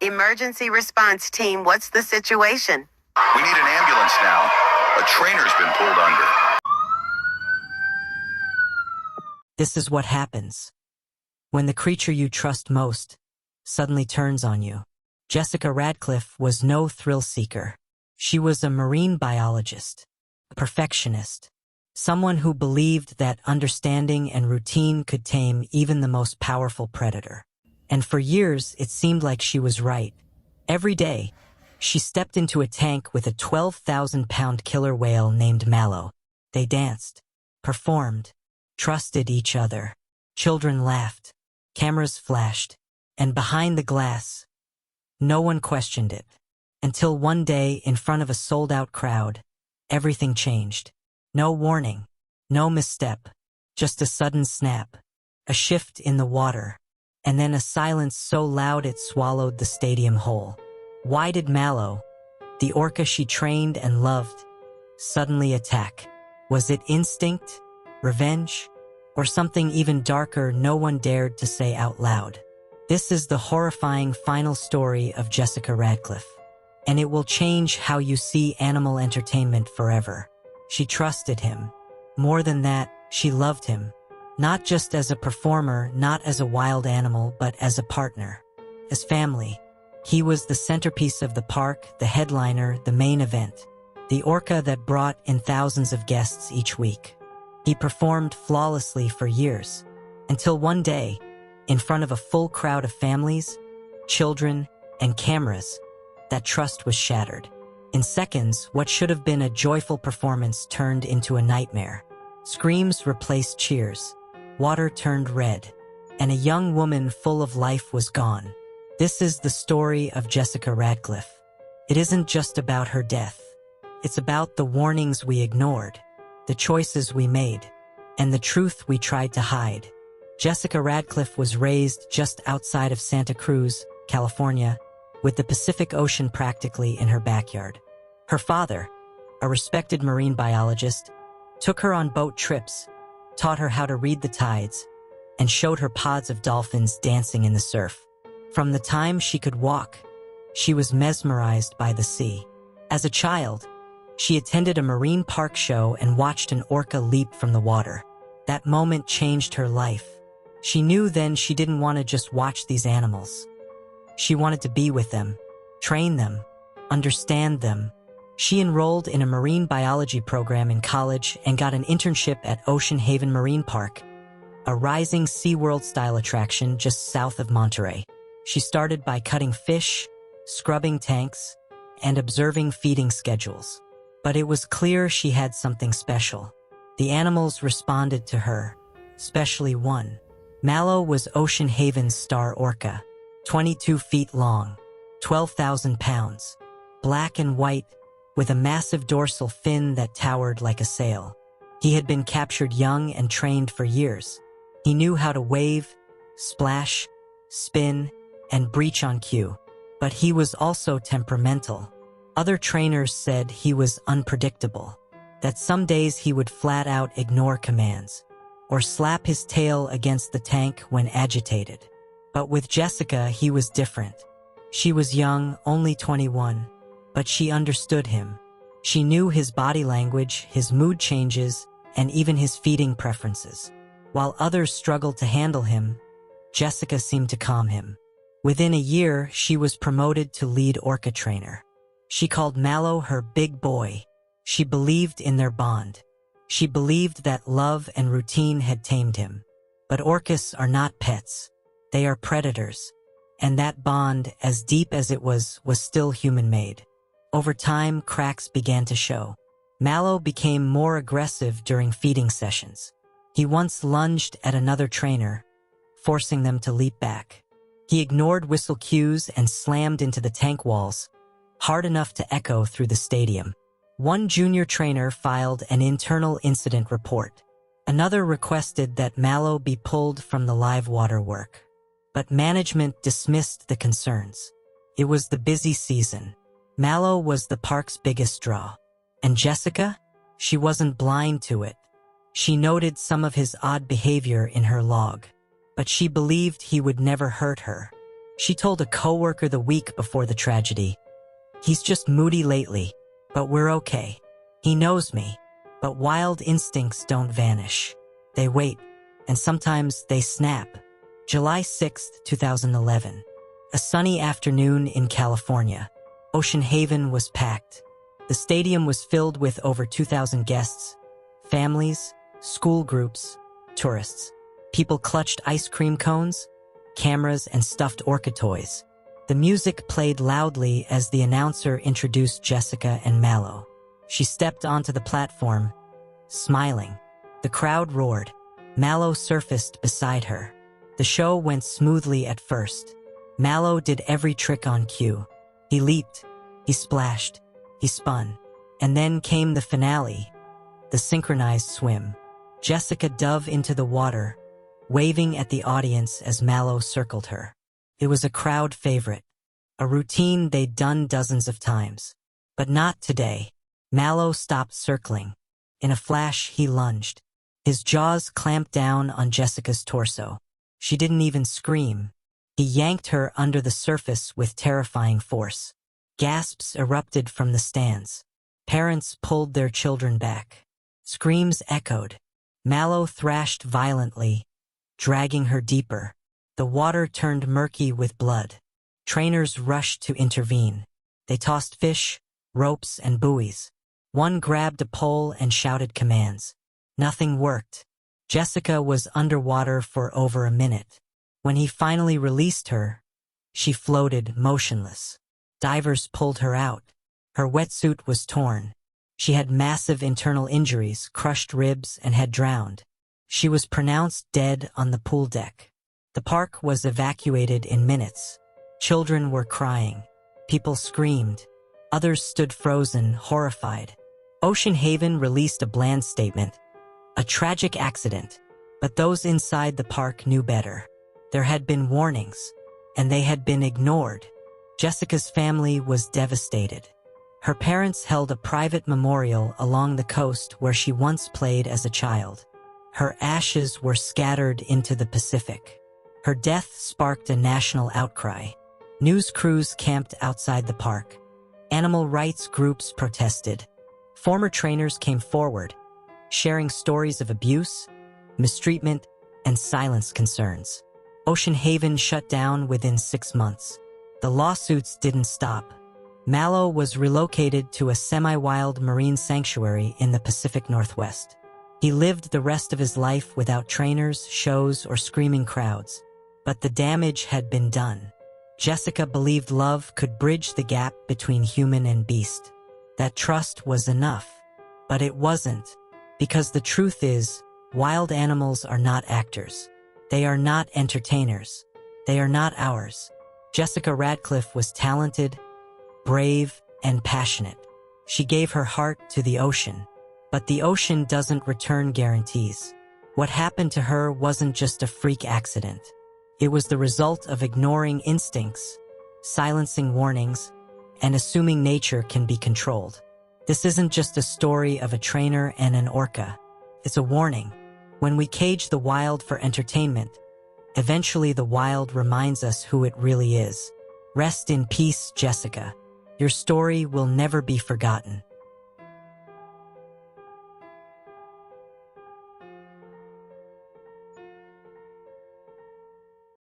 Emergency response team, what's the situation? We need an ambulance now. A trainer's been pulled under. This is what happens when the creature you trust most suddenly turns on you. Jessica Radcliffe was no thrill seeker. She was a marine biologist, a perfectionist, someone who believed that understanding and routine could tame even the most powerful predator. And for years, it seemed like she was right. Every day, she stepped into a tank with a 12,000-pound killer whale named Mallow. They danced, performed, trusted each other. Children laughed, cameras flashed, and behind the glass, no one questioned it. Until one day, in front of a sold-out crowd, everything changed. No warning, no misstep, just a sudden snap, a shift in the water, and then a silence so loud it swallowed the stadium whole. Why did Mallow, the orca she trained and loved, suddenly attack? Was it instinct, revenge, or something even darker no one dared to say out loud? This is the horrifying final story of Jessica Radcliffe, and it will change how you see animal entertainment forever. She trusted him. More than that, she loved him. Not just as a performer, not as a wild animal, but as a partner, as family. He was the centerpiece of the park, the headliner, the main event, the orca that brought in thousands of guests each week. He performed flawlessly for years, until one day, in front of a full crowd of families, children, and cameras, that trust was shattered. In seconds, what should have been a joyful performance turned into a nightmare. Screams replaced cheers. Water turned red, and a young woman full of life was gone. This is the story of Jessica Radcliffe. It isn't just about her death. It's about the warnings we ignored, the choices we made, and the truth we tried to hide. Jessica Radcliffe was raised just outside of Santa Cruz, California, with the Pacific Ocean practically in her backyard. Her father, a respected marine biologist, took her on boat trips, taught her how to read the tides, and showed her pods of dolphins dancing in the surf. From the time she could walk, she was mesmerized by the sea. As a child, she attended a marine park show and watched an orca leap from the water. That moment changed her life. She knew then she didn't want to just watch these animals. She wanted to be with them, train them, understand them. She enrolled in a marine biology program in college and got an internship at Ocean Haven Marine Park, a rising SeaWorld-style attraction just south of Monterey. She started by cutting fish, scrubbing tanks, and observing feeding schedules. But it was clear she had something special. The animals responded to her, especially one. Mallow was Ocean Haven's star orca, 22 feet long, 12,000 pounds, black and white, with a massive dorsal fin that towered like a sail. He had been captured young and trained for years. He knew how to wave, splash, spin, and breach on cue. But he was also temperamental. Other trainers said he was unpredictable, that some days he would flat out ignore commands, or slap his tail against the tank when agitated. But with Jessica, he was different. She was young, only 21, but she understood him. She knew his body language, his mood changes, and even his feeding preferences. While others struggled to handle him, Jessica seemed to calm him. Within a year, she was promoted to lead orca trainer. She called Mallow her big boy. She believed in their bond. She believed that love and routine had tamed him. But orcas are not pets. They are predators. And that bond, as deep as it was still human-made. Over time, cracks began to show. Mallow became more aggressive during feeding sessions. He once lunged at another trainer, forcing them to leap back. He ignored whistle cues and slammed into the tank walls, hard enough to echo through the stadium. One junior trainer filed an internal incident report. Another requested that Mallow be pulled from the live water work. But management dismissed the concerns. It was the busy season. Mallow was the park's biggest draw. And Jessica? She wasn't blind to it. She noted some of his odd behavior in her log. But she believed he would never hurt her. She told a coworker the week before the tragedy. He's just moody lately, but we're okay. He knows me, but wild instincts don't vanish. They wait, and sometimes they snap. July 6, 2011. A sunny afternoon in California. Ocean Haven was packed. The stadium was filled with over 2,000 guests, families, school groups, tourists. People clutched ice cream cones, cameras, and stuffed orca toys. The music played loudly as the announcer introduced Jessica and Mallow. She stepped onto the platform, smiling. The crowd roared. Mallow surfaced beside her. The show went smoothly at first. Mallow did every trick on cue. He leaped, he splashed, he spun. And then came the finale, the synchronized swim. Jessica dove into the water, waving at the audience as Mallow circled her. It was a crowd favorite, a routine they'd done dozens of times. But not today. Mallow stopped circling. In a flash, he lunged. His jaws clamped down on Jessica's torso. She didn't even scream. He yanked her under the surface with terrifying force. Gasps erupted from the stands. Parents pulled their children back. Screams echoed. Mallow thrashed violently, dragging her deeper. The water turned murky with blood. Trainers rushed to intervene. They tossed fish, ropes, and buoys. One grabbed a pole and shouted commands. Nothing worked. Jessica was underwater for over a minute. When he finally released her, she floated motionless. Divers pulled her out. Her wetsuit was torn. She had massive internal injuries, crushed ribs, and had drowned. She was pronounced dead on the pool deck. The park was evacuated in minutes. Children were crying. People screamed. Others stood frozen, horrified. Ocean Haven released a bland statement. A tragic accident. But those inside the park knew better. There had been warnings, and they had been ignored. Jessica's family was devastated. Her parents held a private memorial along the coast where she once played as a child. Her ashes were scattered into the Pacific. Her death sparked a national outcry. News crews camped outside the park. Animal rights groups protested. Former trainers came forward, sharing stories of abuse, mistreatment, and silenced concerns. Ocean Haven shut down within 6 months. The lawsuits didn't stop. Mallow was relocated to a semi-wild marine sanctuary in the Pacific Northwest. He lived the rest of his life without trainers, shows, or screaming crowds. But the damage had been done. Jessica believed love could bridge the gap between human and beast. That trust was enough. But it wasn't. Because the truth is, wild animals are not actors. They are not entertainers. They are not ours. Jessica Radcliffe was talented, brave, and passionate. She gave her heart to the ocean. But the ocean doesn't return guarantees. What happened to her wasn't just a freak accident. It was the result of ignoring instincts, silencing warnings, and assuming nature can be controlled. This isn't just a story of a trainer and an orca. It's a warning. When we cage the wild for entertainment, eventually the wild reminds us who it really is. Rest in peace, Jessica. Your story will never be forgotten.